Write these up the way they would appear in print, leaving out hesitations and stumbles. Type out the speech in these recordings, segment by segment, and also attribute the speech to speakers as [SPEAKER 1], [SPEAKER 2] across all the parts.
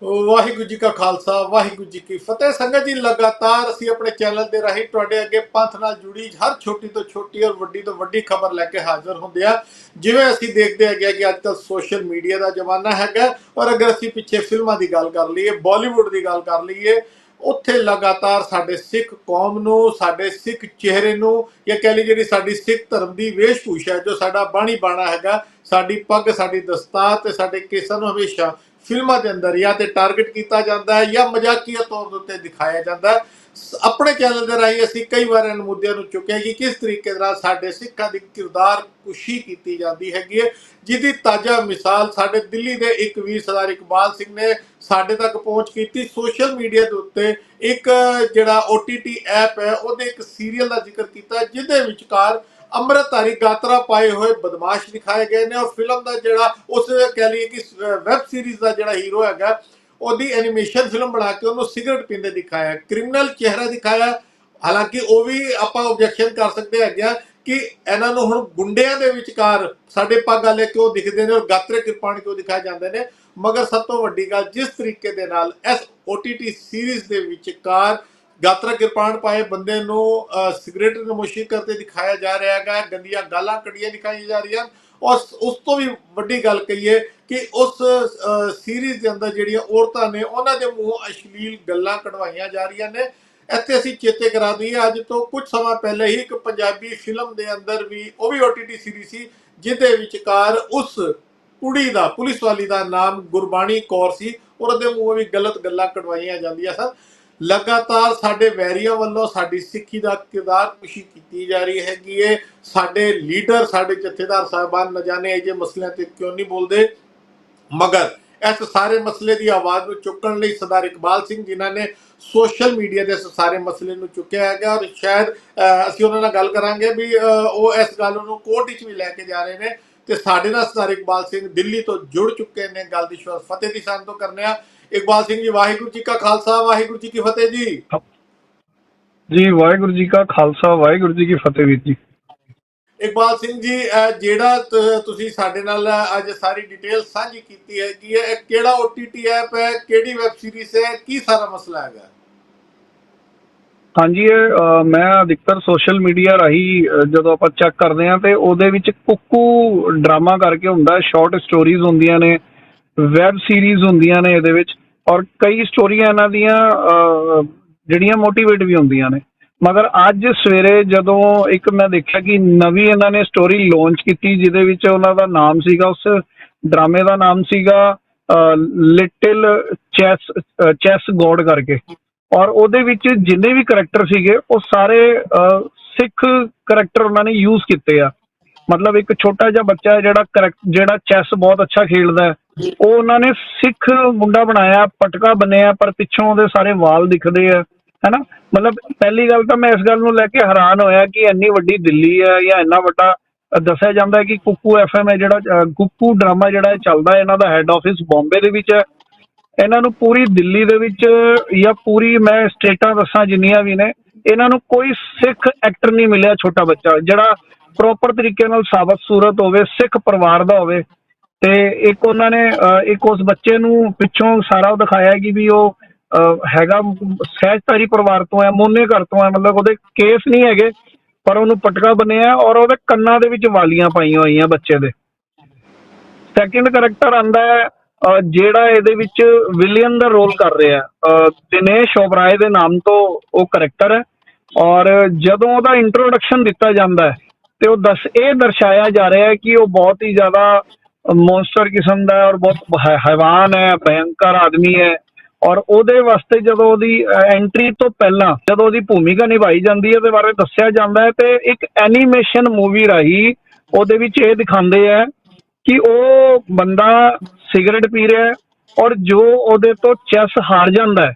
[SPEAKER 1] ਵਾਹਿਗੁਰੂ ਜੀ ਕਾ ਖਾਲਸਾ ਵਾਹਿਗੁਰੂ ਜੀ ਕੀ ਫਤਿਹ। ਸੰਗਤ ਜੀ, ਲਗਾਤਾਰ ਅਸੀਂ ਆਪਣੇ ਚੈਨਲ ਦੇ ਰਾਹੀਂ ਤੁਹਾਡੇ ਅੱਗੇ ਪੰਥ ਨਾਲ ਜੁੜੀ ਹਰ ਛੋਟੀ ਤੋਂ ਛੋਟੀ ਔਰ ਵੱਡੀ ਤੋਂ ਵੱਡੀ ਖਬਰ ਲੈ ਕੇ ਹਾਜ਼ਰ ਹੁੰਦੇ ਆ। ਜਿਵੇਂ ਅਸੀਂ ਦੇਖਦੇ ਹੈਗੇ ਕਿ ਅੱਜ ਕੱਲ੍ਹ ਸੋਸ਼ਲ ਮੀਡੀਆ ਦਾ ਜ਼ਮਾਨਾ ਹੈਗਾ, ਔਰ ਅਗਰ ਅਸੀਂ ਪਿੱਛੇ ਫਿਲਮਾਂ ਦੀ ਗੱਲ ਕਰ ਲਈਏ, ਬਾਲੀਵੁੱਡ ਦੀ ਗੱਲ ਕਰ ਲਈਏ, ਉੱਥੇ ਲਗਾਤਾਰ ਸਾਡੇ ਸਿੱਖ ਕੌਮ ਨੂੰ, ਸਾਡੇ ਸਿੱਖ ਚਿਹਰੇ ਨੂੰ, ਜਾਂ ਕਹਿ ਲਈ ਜਿਹੜੀ ਸਾਡੀ ਸਿੱਖ ਧਰਮ ਦੀ ਵੇਸ਼ਭੂਸ਼ਾ, ਜੋ ਸਾਡਾ ਬਾਣੀ ਬਾਣਾ ਹੈਗਾ, ਸਾਡੀ ਪੱਗ, ਸਾਡੀ ਦਸਤਾਰ ਤੇ ਸਾਡੇ ਕੇਸਾਂ ਨੂੰ ਹਮੇਸ਼ਾ ਫਿਲਮਾਂ ਦੇ ਅੰਦਰ ਜਾਂ ਤੇ ਟਾਰਗੇਟ ਕੀਤਾ ਜਾਂਦਾ ਹੈ ਜਾਂ ਮਜ਼ਾਕੀਆ ਤੌਰ ਦੇ ਉੱਤੇ ਦਿਖਾਇਆ ਜਾਂਦਾ ਹੈ। ਆਪਣੇ ਚੈਨਲ ਦੇ ਰਾਹੀਂ ਅਸੀਂ ਕਈ ਵਾਰ ਇਹਨਾਂ ਮੁੱਦਿਆਂ ਨੂੰ ਚੁੱਕਿਆ ਕਿ ਕਿਸ ਤਰੀਕੇ ਨਾਲ ਸਾਡੇ ਸਿੱਖਾਂ ਦੀ ਕਿਰਦਾਰ ਕੁਸ਼ੀ ਕੀਤੀ ਜਾਂਦੀ ਹੈਗੀ ਹੈ, ਜਿਹਦੀ ਤਾਜ਼ਾ ਮਿਸਾਲ ਸਾਡੇ ਦਿੱਲੀ ਦੇ ਇੱਕ ਵੀਰ ਸਰਦਾਰ ਇਕਬਾਲ ਸਿੰਘ ਨੇ ਸਾਡੇ ਤੱਕ ਪਹੁੰਚ ਕੀਤੀ। ਸੋਸ਼ਲ ਮੀਡੀਆ ਦੇ ਉੱਤੇ ਇੱਕ ਜਿਹੜਾ OTT ਐਪ ਹੈ, ਉਹਦੇ ਇੱਕ ਸੀਰੀਅਲ ਦਾ ਜ਼ਿਕਰ ਕੀਤਾ, ਜਿਹਦੇ ਵਿਚਕਾਰ ਅੰਮ੍ਰਿਤਧਾਰੀ ਗਾਤਰਾ ਪਾਏ ਹੋਏ ਬਦਮਾਸ਼ ਦਿਖਾਏ ਗਏ ਨੇ, ਔਰ ਫਿਲਮ ਦਾ ਜਿਹੜਾ ਉਸ ਕਹਿ ਲਈਏ ਕਿ ਵੈਬ ਸੀਰੀਜ਼ ਦਾ ਜਿਹੜਾ ਹੀਰੋ ਹੈਗਾ, ਉਹਦੀ ਐਨੀਮੇਸ਼ਨ ਫਿਲਮ ਬਣਾ ਕੇ ਉਹਨੂੰ ਸਿਗਰਟ ਪੀਂਦੇ ਦਿਖਾਇਆ, ਕ੍ਰਿਮੀਨਲ ਚਿਹਰਾ ਦਿਖਾਇਆ। ਹਾਲਾਂਕਿ ਉਹ ਵੀ ਆਪਾਂ ਆਬਜੈਕਸ਼ਨ ਕਰ ਸਕਦੇ ਹੈਗੇ ਆ ਕਿ ਇਹਨਾਂ ਨੂੰ ਹੁਣ ਗੁੰਡਿਆਂ ਦੇ ਵਿਚਕਾਰ ਸਾਡੇ ਪੱਗ ਵਾਲੇ ਕਿਉਂ ਦਿਖਦੇ ਨੇ ਔਰ ਗਾਤਰੇ ਕਿਰਪਾਨ ਕਿਉਂ ਦਿਖਾਏ ਜਾਂਦੇ ਨੇ। ਮਗਰ ਸਭ ਤੋਂ ਵੱਡੀ ਗੱਲ, ਜਿਸ ਤਰੀਕੇ ਦੇ ਨਾਲ ਇਸ OTT ਸੀਰੀਜ਼ ਦੇ ਵਿਚਕਾਰ ਗਾਤਰਾ ਕਿਰਪਾਨ ਪਾਏ ਬੰਦੇ ਨੂੰ ਸਿਗਰਟ ਨਮੋਸ਼ੀ ਕਰਦੇ ਦਿਖਾਇਆ ਜਾ ਰਿਹਾ ਹੈਗਾ, ਗੰਦੀਆਂ ਗਾਲਾਂ ਕੱਢੀਆਂ ਦਿਖਾਈਆਂ ਜਾ ਰਹੀਆਂ। ਔਰ ਉਸ ਤੋਂ ਵੀ ਵੱਡੀ ਗੱਲ ਕਹੀਏ ਕਿ ਉਸ ਸੀਰੀਜ਼ ਦੇ ਅੰਦਰ ਜਿਹੜੀਆਂ ਔਰਤਾਂ ਨੇ, ਉਹਨਾਂ ਦੇ ਮੂੰਹੋਂ ਅਸ਼ਲੀਲ ਗੱਲਾਂ ਕਢਵਾਈਆਂ ਜਾ ਰਹੀਆਂ ਨੇ। ਇੱਥੇ ਅਸੀਂ ਚੇਤੇ ਕਰਾ ਦਈਏ, ਅੱਜ ਤੋਂ ਕੁਝ ਸਮਾਂ ਪਹਿਲੇ ਹੀ ਇੱਕ ਪੰਜਾਬੀ ਫਿਲਮ ਦੇ ਅੰਦਰ ਵੀ, ਉਹ ਵੀ OTT ਸੀਰੀਜ਼ ਸੀ, ਜਿਹਦੇ ਵਿਚਕਾਰ ਉਸ ਕੁੜੀ ਦਾ, ਪੁਲਿਸ ਵਾਲੀ ਦਾ ਨਾਮ ਗੁਰਬਾਣੀ ਕੌਰ ਸੀ, ਔਰ ਉਹਦੇ ਮੂੰਹੋਂ ਵੀ ਗਲਤ ਗੱਲਾਂ ਕਢਵਾਈਆਂ ਜਾਂਦੀਆਂ ਸਨ। ਲਗਾਤਾਰ ਸਾਡੇ ਵੈਰੀਆਂ ਵੱਲੋਂ ਸਾਡੀ ਸਿੱਖੀ ਦਾ ਕਿਰਦਾਰ ਕੁਸ਼ੀ ਕੀਤੀ ਜਾ ਰਹੀ ਹੈਗੀ ਹੈ। ਸਾਡੇ ਲੀਡਰ, ਸਾਡੇ ਜਥੇਦਾਰ ਸਾਹਿਬਾਨ न जाने ਇਹ ਮਸਲਿਆਂ ਤੇ ਕਿਉਂ ਨਹੀਂ ਬੋਲਦੇ। ਮਗਰ ਇਸ ਸਾਰੇ ਮਸਲੇ ਦੀ ਆਵਾਜ਼ ਨੂੰ ਚੁੱਕਣ ਲਈ ਸਰਦਾਰ ਇਕਬਾਲ ਸਿੰਘ ਜਿਨ੍ਹਾਂ ਨੇ ਸੋਸ਼ਲ ਮੀਡੀਆ ਦੇ ਇਸ ਸਾਰੇ ਮਸਲੇ ਨੂੰ ਚੁੱਕਿਆ ਹੈਗਾ, ਔਰ ਸ਼ਾਇਦ ਅਸੀਂ ਉਹਨਾਂ ਨਾਲ ਗੱਲ ਕਰਾਂਗੇ ਵੀ ਉਹ ਇਸ ਗੱਲ ਨੂੰ ਕੋਰਟ ਵਿੱਚ ਵੀ ਲੈ ਕੇ ਜਾ ਰਹੇ ਨੇ। ਤੇ ਸਾਡੇ ਨਾਲ ਸਰਦਾਰ ਇਕਬਾਲ ਸਿੰਘ ਦਿੱਲੀ ਤੋਂ ਜੁੜ ਚੁੱਕੇ ਨੇ। ਗੱਲ ਦੀ ਸ਼ੁਰੂਆਤ ਫਤਿਹ ਦੀ ਸਾਂਝ ਤੋਂ ਕਰਨੇ ਆ। ਇਕਬਾਲ ਸਿੰਘ ਜੀ, ਵਾਹਿਗੁਰੂ ਜੀ ਕਾ ਖਾਲਸਾ ਵਾਹਿਗੁਰੂ ਜੀ ਕੀ ਫਤਿਹ ਜੀ।
[SPEAKER 2] ਜੀ ਵਾਹਿਗੁਰੂ ਜੀ ਕਾ ਖਾਲਸਾ ਵਾਹਿਗੁਰੂ ਜੀ ਕੀ ਫਤਿਹ ਵੀਰ ਜੀ।
[SPEAKER 1] ਇਕਬਾਲ ਸਿੰਘ ਜੀ, ਜਿਹੜਾ ਤੁਸੀਂ ਸਾਡੇ ਨਾਲ ਅੱਜ ਸਾਰੀ ਡਿਟੇਲ ਸਾਂਝੀ ਕੀਤੀ ਹੈਗੀ ਹੈ, ਇਹ ਕਿਹੜਾ OTT ਐਪ ਹੈ, ਕਿਹੜੀ ਵੈਬ ਸੀਰੀਜ਼ ਹੈ, ਕੀ ਸਾਰਾ ਮਸਲਾ ਹੈਗਾ?
[SPEAKER 2] ਹਾਂਜੀ, ਇਹ ਮੈਂ ਅਧਿਕਤਰ ਸੋਸ਼ਲ ਮੀਡੀਆ ਰਾਹੀਂ ਜਦੋਂ ਆਪਾਂ ਚੈੱਕ ਕਰਦੇ ਹਾਂ ਤੇ ਉਹਦੇ ਵਿੱਚ ਕੁੱਕੂ ਡਰਾਮਾ ਕਰਕੇ ਹੁੰਦਾ, ਸ਼ਾਰਟ ਸਟੋਰੀਜ਼ ਹੁੰਦੀਆਂ ਨੇ, ਵੈਬ ਸੀਰੀਜ਼ ਹੁੰਦੀਆਂ ਨੇ ਇਹਦੇ ਵਿੱਚ, ਔਰ ਕਈ ਸਟੋਰੀਆਂ ਇਹਨਾਂ ਦੀਆਂ ਜਿਹੜੀਆਂ ਮੋਟੀਵੇਟ ਵੀ ਹੁੰਦੀਆਂ ਨੇ। ਮਗਰ ਅੱਜ ਸਵੇਰੇ ਜਦੋਂ ਇੱਕ ਮੈਂ ਦੇਖਿਆ ਕਿ ਨਵੀਂ ਇਹਨਾਂ ਨੇ ਸਟੋਰੀ ਲਾਂਚ ਕੀਤੀ, ਜਿਹਦੇ ਵਿੱਚ ਉਹਨਾਂ ਦਾ ਨਾਮ ਸੀਗਾ, ਉਸ ਡਰਾਮੇ ਦਾ ਨਾਮ ਸੀਗਾ ਲਿਟਲ ਚੈਸ ਗੋਡ ਕਰਕੇ, ਔਰ ਉਹਦੇ ਵਿੱਚ ਜਿੰਨੇ ਵੀ ਕਰੈਕਟਰ ਸੀਗੇ ਉਹ ਸਾਰੇ ਸਿੱਖ ਕਰੈਕਟਰ ਉਹਨਾਂ ਨੇ ਯੂਜ਼ ਕੀਤੇ ਆ। ਮਤਲਬ ਇੱਕ ਛੋਟਾ ਜਿਹਾ ਬੱਚਾ ਜਿਹੜਾ ਚੈਸ ਬਹੁਤ ਅੱਛਾ ਖੇਡਦਾ ਹੈ, ਉਹ ਉਹਨਾਂ ਨੇ ਸਿੱਖ ਮੁੰਡਾ ਬਣਾਇਆ, ਪਟਕਾ ਬੰਨਿਆ, ਪਰ ਪਿੱਛੋਂ ਉਹਦੇ ਸਾਰੇ ਵਾਲ ਦਿਖਦੇ ਆ, ਹੈਨਾ। ਮਤਲਬ ਪਹਿਲੀ ਗੱਲ ਤਾਂ ਮੈਂ ਇਸ ਗੱਲ ਨੂੰ ਲੈ ਕੇ ਹੈਰਾਨ ਹੋਇਆ ਕਿ ਇੰਨੀ ਵੱਡੀ ਦਿੱਲੀ ਹੈ, ਜਾਂ ਇੰਨਾ ਵੱਡਾ ਦੱਸਿਆ ਜਾਂਦਾ ਹੈ ਕਿ ਕੁੱਕੂ FM ਹੈ, ਜਿਹੜਾ ਕੁੱਕੂ ਡਰਾਮਾ ਜਿਹੜਾ ਚੱਲਦਾ, ਇਹਨਾਂ ਦਾ ਹੈੱਡ ਆਫਿਸ ਬੰਬੇ ਦੇ ਵਿੱਚ ਹੈ। ਇਹਨਾਂ ਨੂੰ ਪੂਰੀ ਦਿੱਲੀ ਦੇ ਵਿੱਚ ਜਾਂ ਪੂਰੀ ਮੈਂ ਸਟੇਟਾਂ ਦੱਸਾਂ ਜਿੰਨੀਆਂ ਵੀ ਨੇ, ਇਹਨਾਂ ਨੂੰ ਕੋਈ ਸਿੱਖ ਐਕਟਰ ਨਹੀਂ ਮਿਲਿਆ, ਛੋਟਾ ਬੱਚਾ ਜਿਹੜਾ ਪ੍ਰੋਪਰ ਤਰੀਕੇ ਨਾਲ ਸਾਬਤ ਸੂਰਤ ਹੋਵੇ, ਸਿੱਖ ਪਰਿਵਾਰ ਦਾ ਹੋਵੇ। ਤੇ ਇੱਕ ਉਹਨਾਂ ਨੇ ਇੱਕ ਉਸ ਬੱਚੇ ਨੂੰ ਪਿੱਛੋਂ ਸਾਰਾ ਦਿਖਾਇਆ ਕਿ ਵੀ ਉਹ ਹੈਗਾ ਸਹਿਜਧਾਰੀ ਪਰਿਵਾਰ ਤੋਂ ਹੈ, ਮੋਨੇ ਘਰ ਤੋਂ ਹੈ, ਮਤਲਬ ਉਹਦੇ ਕੇਸ ਨਹੀਂ ਹੈਗੇ, ਪਰ ਉਹਨੂੰ ਪਟਕਾ ਬੰਨਿਆ ਔਰ ਉਹਦੇ ਕੰਨਾਂ ਦੇ ਵਿੱਚ ਵਾਲੀਆਂ ਪਾਈਆਂ ਹੋਈਆਂ ਬੱਚੇ ਦੇ। ਸੈਕਿੰਡ ਕਰੈਕਟਰ ਆਂਦਾ ਹੈ ਜਿਹੜਾ ਇਹਦੇ ਵਿੱਚ ਵਿਲੀਅਨ ਦਾ ਰੋਲ ਕਰ ਰਿਹਾ, ਦਿਨੇਸ਼ ਓਬਰਾਏ ਦੇ ਨਾਮ ਤੋਂ ਉਹ ਕਰੈਕਟਰ ਹੈ। ਔਰ ਜਦੋਂ ਉਹਦਾ ਇੰਟਰੋਡਕਸ਼ਨ ਦਿੱਤਾ ਜਾਂਦਾ ਹੈ ਤੇ ਉਹ ਇਹ ਦਰਸਾਇਆ ਜਾ ਰਿਹਾ ਹੈ ਕਿ ਉਹ ਬਹੁਤ ਹੀ ਜ਼ਿਆਦਾ ਮੌਨਸਟਰ ਕਿਸਮ ਦਾ ਹੈ, ਔਰ ਬਹੁਤ ਹੈਵਾਨ ਹੈ, ਭਯੰਕਰ ਆਦਮੀ ਹੈ। ਔਰ ਉਹਦੇ ਵਾਸਤੇ ਜਦੋਂ ਉਹਦੀ ਐਂਟਰੀ ਤੋਂ ਪਹਿਲਾਂ ਜਦੋਂ ਉਹਦੀ ਭੂਮਿਕਾ ਨਿਭਾਈ ਜਾਂਦੀ ਹੈ, ਉਹਦੇ ਬਾਰੇ ਦੱਸਿਆ ਜਾਂਦਾ ਹੈ। ਤੇ ਇੱਕ ਐਨੀਮੇਸ਼ਨ ਮੂਵੀ ਰਾਹੀਂ ਉਹਦੇ ਵਿੱਚ ਇਹ ਦਿਖਾਉਂਦੇ ਹੈ ਕਿ ਉਹ ਬੰਦਾ ਸਿਗਰਟ ਪੀ ਰਿਹਾ ਹੈ, ਔਰ ਜੋ ਉਹਦੇ ਤੋਂ ਚੈਸ ਹਾਰ ਜਾਂਦਾ ਹੈ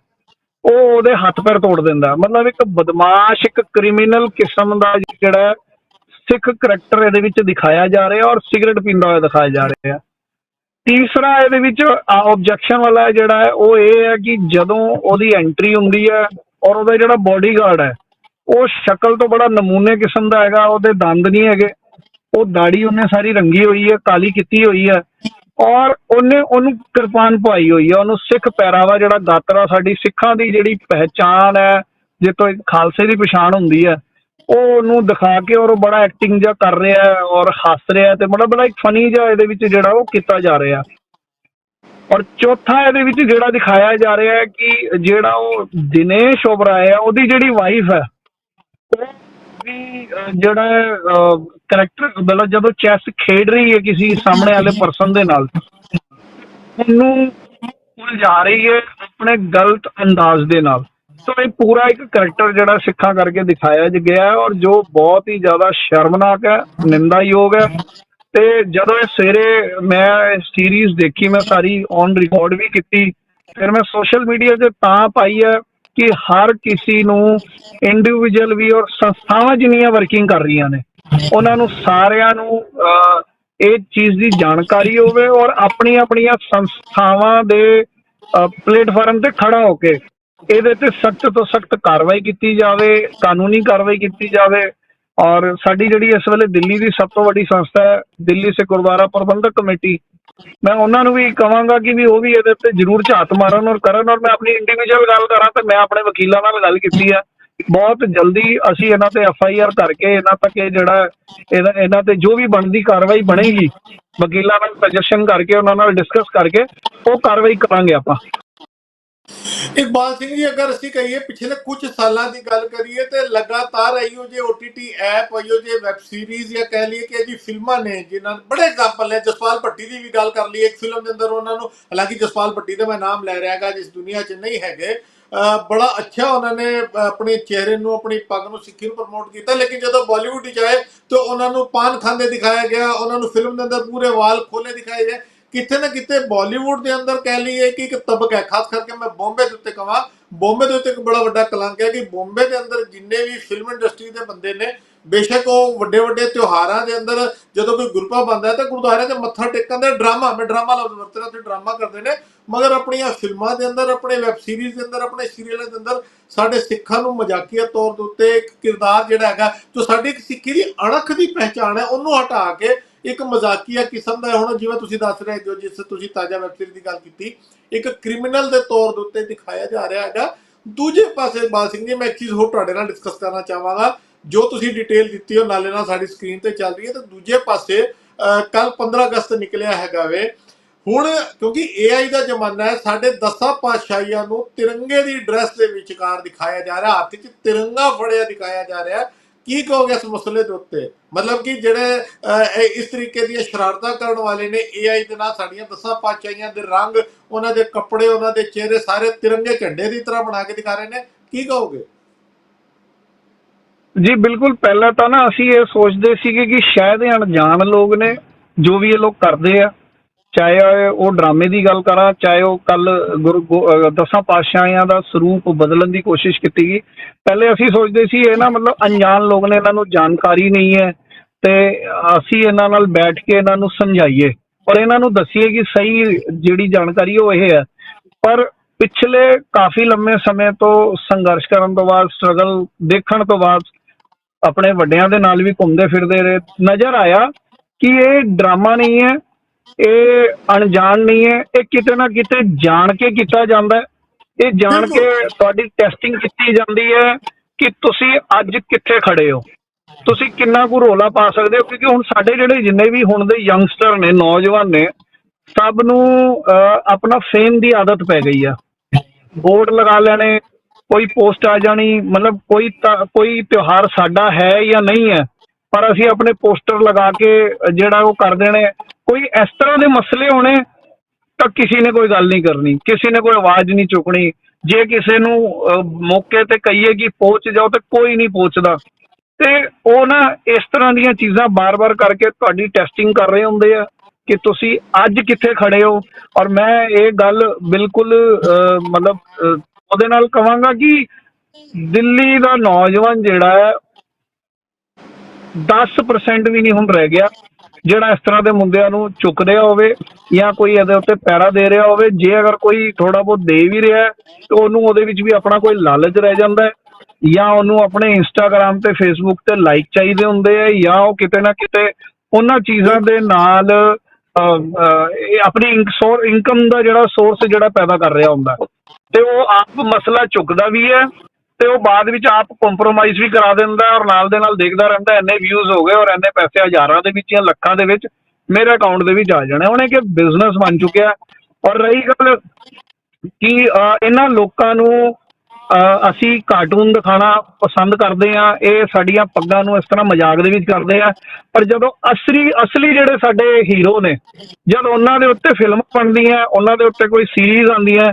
[SPEAKER 2] ਉਹ ਉਹਦੇ ਹੱਥ ਪੈਰ ਤੋੜ ਦਿੰਦਾ। ਮਤਲਬ ਇੱਕ ਬਦਮਾਸ਼, ਇੱਕ ਕ੍ਰਿਮੀਨਲ ਕਿਸਮ ਦਾ ਜਿਹੜਾ ਸਿੱਖ ਕਰੈਕਟਰ ਇਹਦੇ ਵਿੱਚ ਦਿਖਾਇਆ ਜਾ ਰਿਹਾ, ਔਰ ਸਿਗਰਟ ਪੀਂਦਾ ਹੋਇਆ ਦਿਖਾਇਆ ਜਾ ਰਿਹਾ। ਤੀਸਰਾ ਇਹਦੇ ਵਿੱਚ ਆਬਜੈਕਸ਼ਨ ਵਾਲਾ ਜਿਹੜਾ ਹੈ ਉਹ ਇਹ ਹੈ ਕਿ ਜਦੋਂ ਉਹਦੀ ਐਂਟਰੀ ਹੁੰਦੀ ਹੈ, ਔਰ ਉਹਦਾ ਜਿਹੜਾ ਬੋਡੀਗਾਰਡ ਹੈ ਉਹ ਸ਼ਕਲ ਤੋਂ ਬੜਾ ਨਮੂਨੇ ਕਿਸਮ ਦਾ ਹੈਗਾ, ਉਹਦੇ ਦੰਦ ਨਹੀਂ ਹੈਗੇ, ਉਹ ਦਾੜੀ ਉਹਨੇ ਸਾਰੀ ਰੰਗੀ ਹੋਈ ਹੈ, ਕਾਲੀ ਕੀਤੀ ਹੋਈ ਹੈ, ਔਰ ਉਹਨੂੰ ਕਿਰਪਾਨ ਪਵਾਈ ਹੋਈ ਹੈ, ਉਹਨੂੰ ਸਿੱਖ ਪਹਿਰਾਵਾ ਜਿਹੜਾ ਗਾਤਰਾ ਸਾਡੀ ਸਿੱਖਾਂ ਦੀ ਜਿਹੜੀ ਪਹਿਚਾਣ ਹੈ, ਜੇ ਤੋਂ ਇੱਕ ਖਾਲਸੇ ਦੀ ਪਛਾਣ ਹੁੰਦੀ ਹੈ, ਉਹ ਉਹਨੂੰ ਦਿਖਾ ਕੇ ਔਰ ਉਹ ਬੜਾ ਐਕਟਿੰਗ ਜਿਹਾ ਕਰ ਰਿਹਾ ਹੈ ਔਰ ਹੱਸ ਰਿਹਾ ਤੇ ਬੜਾ ਇੱਕ ਫਨੀ ਜਿਹਾ ਇਹਦੇ ਵਿੱਚ ਜਿਹੜਾ ਉਹ ਕੀਤਾ ਜਾ ਰਿਹਾ। ਔਰ ਚੌਥਾ ਇਹਦੇ ਵਿੱਚ ਜਿਹੜਾ ਦਿਖਾਇਆ ਜਾ ਰਿਹਾ ਹੈ ਕਿ ਜਿਹੜਾ ਉਹ ਦਿਨੇਸ਼ ਓਬਰਾਏ ਹੈ ਉਹਦੀ ਜਿਹੜੀ ਵਾਈਫ ਹੈ ਉਹ ਵੀ ਜਿਹੜਾ ਕਰੈਕਟਰ ਮਤਲਬ ਜਦੋਂ ਚੈਸ ਖੇਡ ਰਹੀ ਹੈ ਕਿਸੇ ਸਾਹਮਣੇ ਵਾਲੇ ਪਰਸਨ ਦੇ ਨਾਲ, ਉਹਨੂੰ ਉਲਝਾ ਰਹੀ ਹੈ ਆਪਣੇ ਗਲਤ ਅੰਦਾਜ਼ ਦੇ ਨਾਲ। ਸੋ ਇਹ ਪੂਰਾ ਇੱਕ ਕਰੈਕਟਰ ਜਿਹੜਾ ਸਿੱਖਾਂ ਕਰਕੇ ਦਿਖਾਇਆ ਗਿਆ ਹੈ ਔਰ ਜੋ ਬਹੁਤ ਹੀ ਜ਼ਿਆਦਾ ਸ਼ਰਮਨਾਕ ਹੈ, ਨਿੰਦਾਯੋਗ ਹੈ। ਤੇ ਜਦੋਂ ਇਹ ਸਵੇਰੇ ਮੈਂ ਸੀਰੀਜ਼ ਦੇਖੀ, ਮੈਂ ਸਾਰੀ ਔਨ ਰਿਕਾਰਡ ਵੀ ਕੀਤੀ, ਫਿਰ ਮੈਂ ਸੋਸ਼ਲ ਮੀਡੀਆ 'ਤੇ ਤਾਂ ਪਾਈ ਹੈ ਕਿ ਹਰ ਕਿਸੇ ਨੂੰ ਇੰਡੀਵਿਜੂਅਲ ਵੀ ਔਰ ਸੰਸਥਾਵਾਂ ਜਿੰਨੀਆਂ ਵਰਕਿੰਗ ਕਰ ਰਹੀਆਂ ਨੇ ਉਹਨਾਂ ਨੂੰ ਸਾਰਿਆਂ ਨੂੰ ਇਹ ਚੀਜ਼ ਦੀ ਜਾਣਕਾਰੀ ਹੋਵੇ ਔਰ ਆਪਣੀਆਂ ਸੰਸਥਾਵਾਂ ਦੇ ਪਲੇਟਫਾਰਮ ਤੇ ਖੜਾ ਹੋ ਕੇ ਇਹਦੇ ਤੇ ਸਖਤ ਤੋਂ ਸਖਤ ਕਾਰਵਾਈ ਕੀਤੀ ਜਾਵੇ, ਕਾਨੂੰਨੀ ਕਾਰਵਾਈ ਕੀਤੀ ਜਾਵੇ। ਔਰ ਸਾਡੀ ਜਿਹੜੀ ਇਸ ਵੇਲੇ ਦਿੱਲੀ ਦੀ ਸਭ ਤੋਂ ਵੱਡੀ ਸੰਸਥਾ ਹੈ ਦਿੱਲੀ ਸਿੱਖ ਗੁਰਦੁਆਰਾ ਪ੍ਰਬੰਧਕ ਕਮੇਟੀ, ਮੈਂ ਉਹਨਾਂ ਨੂੰ ਵੀ ਕਹਾਂਗਾ ਕਿ ਵੀ ਉਹ ਵੀ ਇਹਦੇ ਉੱਤੇ ਜ਼ਰੂਰ ਝਾਤ ਮਾਰਨ ਔਰ ਕਰਨ। ਔਰ ਮੈਂ ਆਪਣੀ ਇੰਡੀਵਿਜੂਅਲ ਗੱਲ ਕਰਾਂ ਤਾਂ ਮੈਂ ਆਪਣੇ ਵਕੀਲਾਂ ਨਾਲ ਗੱਲ ਕੀਤੀ ਹੈ, ਬਹੁਤ ਜਲਦੀ ਅਸੀਂ ਇਹਨਾਂ ਤੇ FIR ਕਰਕੇ ਇਹਨਾਂ ਤੱਕ ਇਹ ਜਿਹੜਾ ਇਹਨਾਂ ਤੇ ਜੋ ਵੀ ਬਣਦੀ ਕਾਰਵਾਈ ਬਣੇਗੀ, ਵਕੀਲਾਂ ਨਾਲ ਸਜੈਸ਼ਨ ਕਰਕੇ ਉਹਨਾਂ ਨਾਲ ਡਿਸਕਸ ਕਰਕੇ ਉਹ ਕਾਰਵਾਈ ਕਰਾਂਗੇ ਆਪਾਂ।
[SPEAKER 1] ਇਕਬਾਲ ਸਿੰਘ ਜੀ, ਅਗਰ ਅਸੀਂ ਕਹੀਏ ਪਿਛਲੇ ਕੁਝ ਸਾਲਾਂ ਦੀ ਗੱਲ ਕਰੀਏ ਤੇ ਲਗਾਤਾਰ ਇਹੋ ਜਿਹੇ OTT ਐਪ, ਇਹੋ ਜਿਹੇ ਵੈਬ ਸੀਰੀਜ਼ ਜਾਂ ਕਹਿ ਲਈਏ ਕਿ ਜੀ ਫਿਲਮਾਂ ਨੇ ਜਿਨ੍ਹਾਂ ਬੜੇ ਐਗਜ਼ਾਮਪਲ ਨੇ। ਜਸਪਾਲ ਭੱਟੀ ਦੀ ਵੀ ਗੱਲ ਕਰ ਲਈਏ, ਇੱਕ ਫਿਲਮ ਦੇ ਅੰਦਰ ਉਹਨਾਂ ਨੂੰ, ਹਾਲਾਂਕਿ ਜਸਪਾਲ ਭੱਟੀ ਦਾ ਮੈਂ ਨਾਮ ਲੈ ਰਿਹਾ ਹੈਗਾ ਜਿਸ ਦੁਨੀਆ 'ਚ ਨਹੀਂ ਹੈਗੇ, ਬੜਾ ਅੱਛਾ ਉਹਨਾਂ ਨੇ ਆਪਣੇ ਚਿਹਰੇ ਨੂੰ, ਆਪਣੀ ਪੱਗ ਨੂੰ, ਸਿੱਖੀ ਨੂੰ ਪ੍ਰਮੋਟ ਕੀਤਾ। ਲੇਕਿਨ ਜਦੋਂ ਬਾਲੀਵੁੱਡ 'ਚ ਆਏ ਤਾਂ ਉਹਨਾਂ ਨੂੰ ਪਾਨ ਖਾਂਦੇ ਦਿਖਾਇਆ ਗਿਆ, ਉਹਨਾਂ ਨੂੰ ਫਿਲਮ ਦੇ ਅੰਦਰ ਪੂਰੇ ਵਾਲ ਖੋਲੇ ਦਿਖਾਏ ਗਏ। ਕਿਤੇ ਨਾ ਕਿਤੇ ਬਾਲੀਵੁੱਡ ਦੇ ਅੰਦਰ ਕਹਿ ਲਈਏ ਕਿ ਇੱਕ ਤਬਕਾ ਹੈ, ਖਾਸ ਕਰਕੇ ਮੈਂ ਬੰਬੇ ਦੇ ਉੱਤੇ ਕਹਾਂ, ਬੰਬੇ ਦੇ ਉੱਤੇ ਇੱਕ ਬੜਾ ਵੱਡਾ ਕਲੰਕ ਹੈ ਕਿ ਬੰਬੇ ਦੇ ਅੰਦਰ ਜਿੰਨੇ ਵੀ ਫਿਲਮ ਇੰਡਸਟਰੀ ਦੇ ਬੰਦੇ ਨੇ, ਬੇਸ਼ੱਕ ਉਹ ਵੱਡੇ ਵੱਡੇ ਤਿਉਹਾਰਾਂ ਦੇ ਅੰਦਰ ਜਦੋਂ ਕੋਈ ਗੁਰਪੁਰਬ ਆਉਂਦਾ ਹੈ ਤਾਂ ਗੁਰਦੁਆਰੇ 'ਤੇ ਮੱਥਾ ਟੇਕਣ ਦਾ ਡਰਾਮਾ, ਮੈਂ ਡਰਾਮਾ ਲਫ਼ਜ਼ ਵਰਤ ਰਿਹਾ, ਉੱਥੇ ਡਰਾਮਾ ਕਰਦੇ ਨੇ। ਮਗਰ ਆਪਣੀਆਂ ਫਿਲਮਾਂ ਦੇ ਅੰਦਰ, ਆਪਣੇ ਵੈਬ ਸੀਰੀਜ਼ ਦੇ ਅੰਦਰ, ਆਪਣੇ ਸੀਰੀਅਲਾਂ ਦੇ ਅੰਦਰ ਸਾਡੇ ਸਿੱਖਾਂ ਨੂੰ ਮਜ਼ਾਕੀਆ ਤੌਰ ਦੇ ਉੱਤੇ ਇੱਕ ਕਿਰਦਾਰ ਜਿਹੜਾ ਹੈਗਾ ਜੋ ਸਾਡੀ ਇੱਕ ਸਿੱਖੀ ਦੀ ਅਣਖ ਦੀ ਪਹਿਚਾਣ ਹੈ ਉਹਨੂੰ ਹਟਾ ਕੇ ਇੱਕ ਮਜ਼ਾਕੀਆ ਕਿਸਮ ਦਾ, ਹੁਣ ਜਿਵੇਂ ਤੁਸੀਂ ਦੱਸ ਰਹੇ ਹੋ, ਜਿਸ ਤੁਸੀਂ ਤਾਜ਼ਾ ਵੈਬ ਸੀਰੀਜ਼ ਦੀ ਗੱਲ ਕੀਤੀ, ਇੱਕ ਕ੍ਰਿਮੀਨਲ ਦੇ ਤੌਰ ਦੇ ਉੱਤੇ ਦਿਖਾਇਆ ਜਾ ਰਿਹਾ ਹੈਗਾ। ਦੂਜੇ ਪਾਸੇ ਇਕਬਾਲ ਸਿੰਘ ਜੀ, ਮੈਂ ਇੱਕ ਚੀਜ਼ ਹੋਰ ਤੁਹਾਡੇ ਨਾਲ ਡਿਸਕਸ ਕਰਨਾ ਚਾਹਾਂਗਾ, ਜੋ ਤੁਸੀਂ ਡਿਟੇਲ ਦਿੱਤੀ ਹੋ ਨਾਲੇ ਨਾਲ ਸਾਡੀ ਸਕਰੀਨ ਤੇ ਚੱਲ ਰਹੀ ਹੈ। ਤੇ ਦੂਜੇ ਪਾਸੇ ਕੱਲ 15 ਅਗਸਤ ਨਿਕਲਿਆ ਹੈਗਾ ਵੇ, ਹੁਣ ਕਿਉਂਕਿ AI ਦਾ ਜ਼ਮਾਨਾ ਹੈ, ਸਾਡੇ 10 ਪਾਤਸ਼ਾਹੀਆਂ ਨੂੰ ਤਿਰੰਗੇ ਦੀ ਡਰੈਸ ਦੇ ਵਿਚਕਾਰ ਦਿਖਾਇਆ ਜਾ ਰਿਹਾ, ਹੱਥ 'ਚ ਤਿਰੰਗਾ ਫੜਿਆ ਦਿਖਾਇਆ ਜਾ ਰਿਹਾ। ਕੀ ਕਹੋਗੇ ਇਸ ਮਸਲੇ ਦੇ ਉੱਤੇ? ਮਤਲਬ ਕਿ ਜਿਹੜੇ ਇਸ ਤਰੀਕੇ ਦੀਆਂ ਸ਼ਰਾਰਤਾਂ ਕਰਨ ਵਾਲੇ ਨੇ AI ਦੇ ਨਾਲ ਸਾਡੀਆਂ 10 ਪਾਤਸ਼ਾਹੀਆਂ ਦੇ ਰੰਗ, ਉਹਨਾਂ ਦੇ ਕੱਪੜੇ, ਉਹਨਾਂ ਦੇ ਚਿਹਰੇ ਸਾਰੇ ਤਿਰੰਗੇ ਝੰਡੇ ਦੀ ਤਰ੍ਹਾਂ ਬਣਾ ਕੇ ਦਿਖਾ ਰਹੇ ਨੇ, ਕੀ ਕਹੋਗੇ?
[SPEAKER 2] ਜੀ ਬਿਲਕੁਲ, ਪਹਿਲਾਂ ਤਾਂ ਨਾ ਅਸੀਂ ਇਹ ਸੋਚਦੇ ਸੀਗੇ ਕਿ ਸ਼ਾਇਦ ਇਹ ਅਣਜਾਣ ਲੋਕ ਨੇ ਜੋ ਵੀ ਇਹ ਲੋਕ ਕਰਦੇ ਆ, ਚਾਹੇ ਉਹ ਡਰਾਮੇ ਦੀ ਗੱਲ ਕਰਾਂ, ਚਾਹੇ ਉਹ ਕੱਲ ਦਸਾਂ ਪਾਤਸ਼ਾਹੀਆਂ ਦਾ ਸਰੂਪ ਬਦਲਣ ਦੀ ਕੋਸ਼ਿਸ਼ ਕੀਤੀ ਗਈ। ਪਹਿਲੇ ਅਸੀਂ ਸੋਚਦੇ ਸੀ ਇਹ ਨਾ ਮਤਲਬ ਅਣਜਾਣ ਲੋਕ ਨੇ, ਇਹਨਾਂ ਨੂੰ ਜਾਣਕਾਰੀ ਨਹੀਂ ਹੈ ਤੇ ਅਸੀਂ ਇਹਨਾਂ ਨਾਲ ਬੈਠ ਕੇ ਇਹਨਾਂ ਨੂੰ ਸਮਝਾਈਏ ਔਰ ਇਹਨਾਂ ਨੂੰ ਦੱਸੀਏ ਕਿ ਸਹੀ ਜਿਹੜੀ ਜਾਣਕਾਰੀ ਉਹ ਇਹ ਹੈ। ਪਰ ਪਿਛਲੇ ਕਾਫੀ ਲੰਮੇ ਸਮੇਂ ਤੋਂ ਸੰਘਰਸ਼ ਕਰਨ ਤੋਂ ਬਾਅਦ, ਸਟਰਗਲ ਦੇਖਣ ਤੋਂ ਬਾਅਦ, ਆਪਣੇ ਵੱਡਿਆਂ ਦੇ ਨਾਲ ਵੀ ਘੁੰਮਦੇ ਫਿਰਦੇ ਰਹੇ, ਨਜ਼ਰ ਆਇਆ ਕਿ ਇਹ ਡਰਾਮਾ ਨਹੀਂ ਹੈ, ਇਹ ਅਣਜਾਣ ਨਹੀਂ ਹੈ, ਇਹ ਕਿਤੇ ਨਾ ਕਿਤੇ ਜਾਣ ਕੇ ਕੀਤਾ ਜਾਂਦਾ ਹੈ। ਇਹ ਜਾਣ ਕੇ ਤੁਹਾਡੀ ਟੈਸਟਿੰਗ ਕੀਤੀ ਜਾਂਦੀ ਹੈ ਕਿ ਤੁਸੀਂ ਅੱਜ ਕਿੱਥੇ ਖੜੇ ਹੋ, ਤੁਸੀਂ ਕਿੰਨਾ ਕੁ ਰੌਲਾ ਪਾ ਸਕਦੇ ਹੋ। ਕਿਉਂਕਿ ਹੁਣ ਸਾਡੇ ਜਿਹੜੇ ਜਿੰਨੇ ਵੀ ਹੁਣ ਦੇ ਯੰਗਸਟਰ ਨੇ, ਨੌਜਵਾਨ ਨੇ, ਸਭ ਨੂੰ ਆਪਣਾ ਫੇਮ ਦੀ ਆਦਤ ਪੈ ਗਈ ਆ। ਬੋਰਡ ਲਗਾ ਲੈਣੇ, ਕੋਈ ਪੋਸਟ ਆ ਜਾਣੀ, ਮਤਲਬ ਕੋਈ ਤਿਉਹਾਰ ਸਾਡਾ ਹੈ ਜਾਂ ਨਹੀਂ ਹੈ, ਪਰ ਅਸੀਂ ਆਪਣੇ ਪੋਸਟਰ ਲਗਾ ਕੇ ਜਿਹੜਾ ਉਹ ਕਰ ਦੇਣੇ। ਕੋਈ ਇਸ ਤਰ੍ਹਾਂ ਦੇ ਮਸਲੇ ਹੋਣੇ ਤਾਂ ਕਿਸੇ ਨੇ ਕੋਈ ਗੱਲ ਨਹੀਂ ਕਰਨੀ, ਕਿਸੇ ਨੇ ਕੋਈ ਆਵਾਜ਼ ਨਹੀਂ ਚੁੱਕਣੀ। ਜੇ ਕਿਸੇ ਨੂੰ ਮੌਕੇ ਤੇ ਕਹੀਏ ਕਿ ਪਹੁੰਚ ਜਾਓ ਤੇ ਕੋਈ ਨਹੀਂ ਪਹੁੰਚਦਾ। ਤੇ ਉਹ ਨਾ ਇਸ ਤਰ੍ਹਾਂ ਦੀਆਂ ਚੀਜ਼ਾਂ ਬਾਰ-ਬਾਰ ਕਰਕੇ ਤੁਹਾਡੀ ਟੈਸਟਿੰਗ ਕਰ ਰਹੇ ਹੁੰਦੇ ਆ ਕਿ ਤੁਸੀਂ ਅੱਜ ਕਿੱਥੇ ਖੜੇ ਹੋ। ਔਰ ਮੈਂ ਇਹ ਗੱਲ ਬਿਲਕੁਲ ਮਤਲਬ ਉਹਦੇ ਨਾਲ ਕਹਾਂਗਾ ਕਿ ਦਿੱਲੀ ਦਾ ਨੌਜਵਾਨ ਜਿਹੜਾ ਹੈ 10% ਵੀ ਨਹੀਂ ਹੁਣ ਰਹਿ ਗਿਆ ਜਿਹੜਾ ਇਸ ਤਰ੍ਹਾਂ ਦੇ ਮੁੱਦਿਆਂ ਨੂੰ ਚੁੱਕ ਰਿਹਾ ਹੋਵੇ ਜਾਂ ਕੋਈ ਇਹਦੇ ਉੱਤੇ ਪੈਰਾ ਦੇ ਰਿਹਾ ਹੋਵੇ। ਜੇ ਅਗਰ ਕੋਈ ਥੋੜਾ ਬਹੁਤ ਦੇ ਵੀ ਰਿਹਾ ਤਾਂ ਉਹਨੂੰ ਉਹਦੇ ਵਿੱਚ ਵੀ ਆਪਣਾ ਕੋਈ ਲਾਲਚ ਰਹਿ ਜਾਂਦਾ ਹੈ, ਜਾਂ ਉਹਨੂੰ ਆਪਣੇ ਇੰਸਟਾਗ੍ਰਾਮ ਤੇ ਫੇਸਬੁੱਕ ਤੇ ਲਾਈਕ ਚਾਹੀਦੇ ਹੁੰਦੇ ਆ, ਜਾਂ ਉਹ ਕਿਤੇ ਨਾ ਕਿਤੇ ਉਹਨਾਂ ਚੀਜ਼ਾਂ ਦੇ ਨਾਲ ਇਹ ਆਪਣੀ ਇਨਕਮ ਦਾ ਜਿਹੜਾ ਸੋਰਸ ਜਿਹੜਾ ਪੈਦਾ ਕਰ ਰਿਹਾ ਹੁੰਦਾ, ਤੇ ਉਹ ਆਪ ਮਸਲਾ ਚੁੱਕਦਾ ਵੀ ਹੈ, ਤੇ ਉਹ ਬਾਅਦ ਵਿੱਚ ਆਪ ਕੰਪਰੋਮਾਈਜ਼ ਵੀ ਕਰਾ ਦਿੰਦਾ, ਔਰ ਨਾਲ ਦੇ ਨਾਲ ਦੇਖਦਾ ਰਹਿੰਦਾ ਇੰਨੇ ਵਿਊਜ਼ ਹੋ ਗਏ ਔਰ ਇੰਨੇ ਪੈਸੇ ਹਜ਼ਾਰਾਂ ਦੇ ਵਿੱਚ ਜਾਂ ਲੱਖਾਂ ਦੇ ਵਿੱਚ ਮੇਰੇ ਅਕਾਊਂਟ ਦੇ ਵਿੱਚ ਆ ਜਾਣੇ। ਉਹਨੇ ਕਿ ਬਿਜ਼ਨਸ ਬਣ ਚੁੱਕਿਆ। ਔਰ ਰਹੀ ਗੱਲ ਕਿ ਇਹਨਾਂ ਲੋਕਾਂ ਨੂੰ ਅਸੀਂ ਕਾਰਟੂਨ ਦਿਖਾਉਣਾ ਪਸੰਦ ਕਰਦੇ ਹਾਂ, ਇਹ ਸਾਡੀਆਂ ਪੱਗਾਂ ਨੂੰ ਇਸ ਤਰ੍ਹਾਂ ਮਜ਼ਾਕ ਦੇ ਵਿੱਚ ਕਰਦੇ ਆ, ਪਰ ਜਦੋਂ ਅਸਲੀ ਜਿਹੜੇ ਸਾਡੇ ਹੀਰੋ ਨੇ, ਜਦ ਉਹਨਾਂ ਦੇ ਉੱਤੇ ਫਿਲਮ ਬਣਦੀਆਂ, ਉਹਨਾਂ ਦੇ ਉੱਤੇ ਕੋਈ ਸੀਰੀਜ਼ ਆਉਂਦੀਆਂ,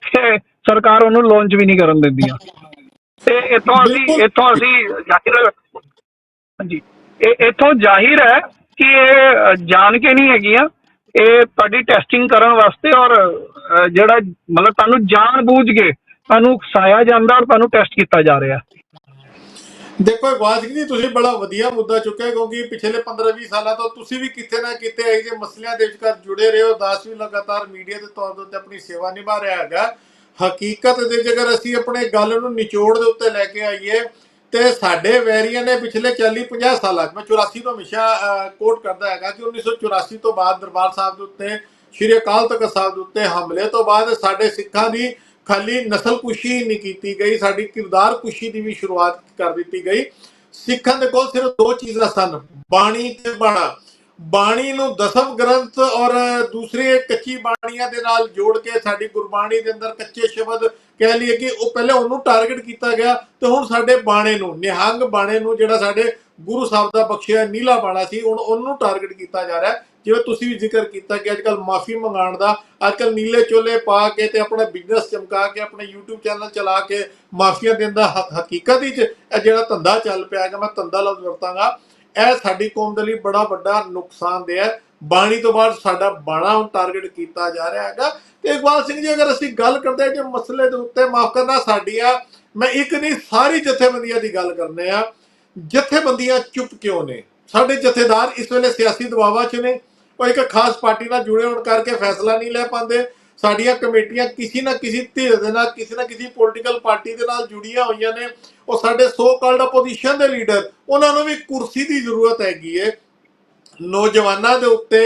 [SPEAKER 2] ਤੇ ਸਰਕਾਰ ਉਹਨੂੰ ਲਾਂਚ ਵੀ ਨਹੀਂ ਕਰਨ ਦਿੰਦੀਆਂ। ਤੇ ਇੱਥੋਂ ਅਸੀਂ ਜ਼ਾਹਿਰ, ਹਾਂਜੀ, ਇੱਥੋਂ ਜ਼ਾਹਿਰ ਹੈ ਕਿ ਇਹ ਜਾਣ ਕੇ ਨਹੀਂ ਹੈਗੀਆਂ, ਇਹ ਤੁਹਾਡੀ ਟੈਸਟਿੰਗ ਕਰਨ ਵਾਸਤੇ, ਔਰ ਜਿਹੜਾ ਮਤਲਬ ਤੁਹਾਨੂੰ ਜਾਣ ਬੂਝ ਕੇ ਤੁਹਾਨੂੰ ਉਕਸਾਇਆ ਜਾਂਦਾ ਔਰ ਤੁਹਾਨੂੰ ਟੈਸਟ ਕੀਤਾ ਜਾ ਰਿਹਾ।
[SPEAKER 1] ਦੇਖੋ ਇਕਬਾਲ ਸਿੰਘ ਜੀ, ਤੁਸੀਂ ਬੜਾ ਵਧੀਆ ਮੁੱਦਾ ਚੁੱਕਿਆ, ਕਿਉਂਕਿ ਪਿਛਲੇ 15-20 ਸਾਲਾਂ ਤੋਂ ਤੁਸੀਂ ਵੀ ਕਿਤੇ ਨਾ ਕਿਤੇ ਇਹੋ ਜਿਹੇ ਮਸਲਿਆਂ ਦੇ ਵਿਚਕਾਰ ਜੁੜੇ ਰਹੇ ਹੋ। ਦਾਸ ਵੀ ਲਗਾਤਾਰ ਮੀਡੀਆ ਦੇ ਤੌਰ ਦੇ ਉੱਤੇ ਆਪਣੀ ਸੇਵਾ ਨਿਭਾ ਰਿਹਾ ਹੈਗਾ। ਹਕੀਕਤ ਦੇ ਜੇਕਰ ਅਸੀਂ ਆਪਣੇ ਗੱਲ ਨੂੰ ਨਿਚੋੜ ਦੇ ਉੱਤੇ ਲੈ ਕੇ ਆਈਏ, ਤੇ ਸਾਡੇ ਵੈਰੀਆਂ ਨੇ ਪਿਛਲੇ 40-50 ਸਾਲਾਂ, ਮੈਂ 84 ਤੋਂ ਹਮੇਸ਼ਾ ਕੋਟ ਕਰਦਾ ਹੈਗਾ ਕਿ 1984 ਤੋਂ ਬਾਅਦ ਦਰਬਾਰ ਸਾਹਿਬ ਦੇ ਉੱਤੇ, ਸ਼੍ਰੀ ਅਕਾਲ ਤਖਤ ਸਾਹਿਬ ਦੇ ਉੱਤੇ ਹਮਲੇ ਤੋਂ ਬਾਅਦ ਸਾਡੇ ਸਿੱਖਾਂ ਦੀ ਖਾਲੀ ਨਸਲ ਕੁਸ਼ੀ ਨਹੀਂ ਕੀਤੀ ਗਈ, ਸਾਡੀ ਕਿਰਦਾਰ ਕੁਸ਼ੀ ਦੀ ਵੀ ਸ਼ੁਰੂਆਤ ਕਰ ਦਿੱਤੀ ਗਈ। ਸਿੱਖਾਂ ਦੇ ਕੋਲ ਸਿਰਫ ਦੋ ਚੀਜ਼ਾਂ ਸਨ, ਬਾਣੀ ਤੇ ਬਾਣਾ। ਬਾਣੀ ਨੂੰ ਦਸਮ ਗ੍ਰੰਥ ਔਰ ਦੂਸਰੇ ਕੱਚੀ ਬਾਣੀਆਂ ਦੇ ਨਾਲ ਜੋੜ ਕੇ ਸਾਡੀ ਗੁਰਬਾਣੀ ਦੇ ਅੰਦਰ ਕੱਚੇ ਸ਼ਬਦ ਕਹਿ ਲਈਏ ਕਿ ਉਹ ਪਹਿਲੇ ਉਹਨੂੰ ਟਾਰਗੇਟ ਕੀਤਾ ਗਿਆ, ਤੇ ਹੁਣ ਸਾਡੇ ਬਾਣੇ ਨੂੰ, ਨਿਹੰਗ ਬਾਣੇ ਨੂੰ, ਜਿਹੜਾ ਸਾਡੇ ਗੁਰੂ ਸਾਹਿਬ ਦਾ ਬਖਸ਼ਿਆ ਨੀਲਾ ਬਾਣਾ ਸੀ, ਹੁਣ ਉਹਨੂੰ ਟਾਰਗੇਟ ਕੀਤਾ ਜਾ ਰਿਹਾ। ਜਿਵੇਂ ਤੁਸੀਂ ਵੀ ਜ਼ਿਕਰ ਕੀਤਾ ਕਿ ਅੱਜ ਕੱਲ੍ਹ ਮਾਫੀ ਮੰਗਾਉਣ ਦਾ, ਅੱਜ ਕੱਲ੍ਹ ਨੀਲੇ ਚੋਲੇ ਪਾ ਕੇ ਤੇ ਆਪਣਾ ਬਿਜ਼ਨਸ ਚਮਕਾ ਕੇ, ਆਪਣੇ YouTube ਚੈਨਲ ਚਲਾ ਕੇ ਮਾਫੀਆ ਦੇਣ ਦਾ ਹਕੀਕਤ ਵਿੱਚ ਇਹ ਜਿਹੜਾ ਧੰਦਾ ਚੱਲ ਪਿਆ ਹੈਗਾ, ਮੈਂ ਧੰਦਾ ਲਫ਼ਜ਼ ਵਰਤਾਂਗਾ, ਇਹ ਸਾਡੀ ਕੌਮ ਦੇ ਲਈ ਬੜਾ ਵੱਡਾ ਨੁਕਸਾਨਦੇਹ ਹੈ। ਬਾਣੀ ਤੋਂ ਬਾਅਦ ਸਾਡਾ ਬਾਣਾ ਹੁਣ ਟਾਰਗੇਟ ਕੀਤਾ ਜਾ ਰਿਹਾ ਹੈਗਾ। ਤੇ ਇਕਬਾਲ ਸਿੰਘ ਜੀ, ਅਗਰ ਅਸੀਂ ਗੱਲ ਕਰਦੇ ਹਾਂ ਜੇ ਮਸਲੇ ਦੇ ਉੱਤੇ, ਮਾਫ ਕਰਨਾ, ਸਾਡੀਆਂ, ਮੈਂ ਇੱਕ ਨਹੀਂ ਸਾਰੀ ਜਥੇਬੰਦੀਆਂ ਦੀ ਗੱਲ ਕਰਨੇ ਆ, ਜਥੇਬੰਦੀਆਂ ਚੁੱਪ ਕਿਉਂ ਨੇ? ਸਾਡੇ ਜਥੇਦਾਰ ਇਸ ਵੇਲੇ ਸਿਆਸੀ ਦਬਾਵਾਂ 'ਚ ਨੇ, ਉਹ ਇੱਕ ਖਾਸ ਪਾਰਟੀ ਨਾਲ ਜੁੜੇ ਹੋਣ ਕਰਕੇ ਫੈਸਲਾ ਨਹੀਂ ਲੈ ਪਾਉਂਦੇ। ਸਾਡੀਆਂ ਕਮੇਟੀਆਂ ਕਿਸੇ ਨਾ ਕਿਸੇ ਧਿਰ ਦੇ ਨਾਲ, ਕਿਸੇ ਨਾ ਕਿਸੇ ਪੋਲੀਟੀਕਲ ਪਾਰਟੀ ਦੇ ਨਾਲ ਜੁੜੀਆਂ ਹੋਈਆਂ ਨੇ। ਉਹ ਸਾਡੇ ਸੋ ਕਾਲਡ ਆਪੋਜੀਸ਼ਨ ਦੇ ਲੀਡਰ, ਉਹਨਾਂ ਨੂੰ ਵੀ ਕੁਰਸੀ ਦੀ ਜ਼ਰੂਰਤ ਹੈਗੀ ਹੈ। ਨੌਜਵਾਨਾਂ ਦੇ ਉੱਤੇ